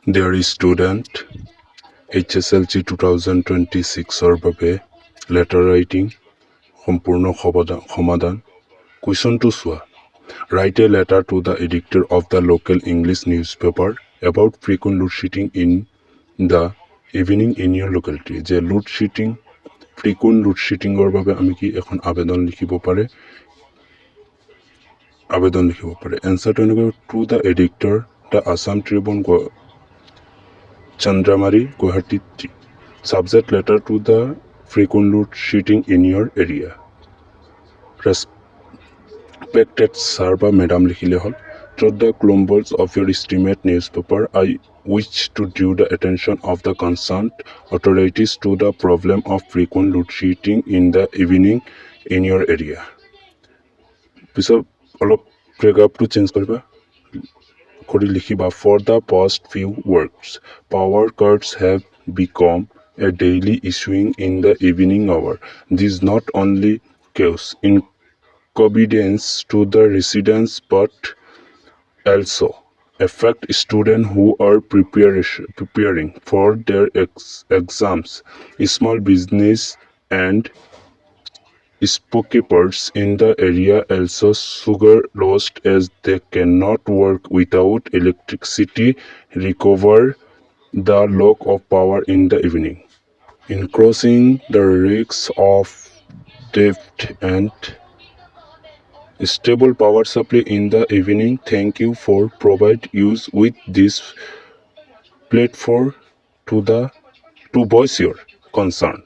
Dear student, HSLG 2026 বাবে letter writing সম্পূৰ্ণ সমাধান question to চোৱা write a letter to the editor of the local English newspaper about frequent load shedding in the evening in your locality যে load shedding frequent load shedding বাবে আমি কি এখন আবেদন লিখিব পাৰে answer to the editor the Assam Tribune Chandramari Guwahati subject letter to the frequent load shedding in your area respected sir বা madam লিখিলে হল through the columns of your estimate newspaper I wish to draw the attention of the concerned authorities to the problem of frequent load shedding in the evening in your area পিছত অলপ paragraph to change কৰিবা কৰি লিখিবা for the past few weeks power cuts have become a daily issuing in the evening hour this not only cause inconvenience to the residents but also affect students who are preparing for their exams small business and storekeepers in the area also suffer lost as they cannot work without electricity recover the lack of power in the evening increasing the risks of theft and stable power supply in the evening thank you for provide use with this platform to voice your concern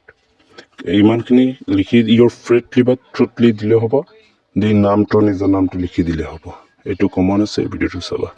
ইমানখিনি লিখি your friendly বা truthly দিলে হ'ব দি নামটো নিজৰ নামটো লিখি দিলে হ'ব এইটো কমন আছে ভিডিঅ'টো চাবা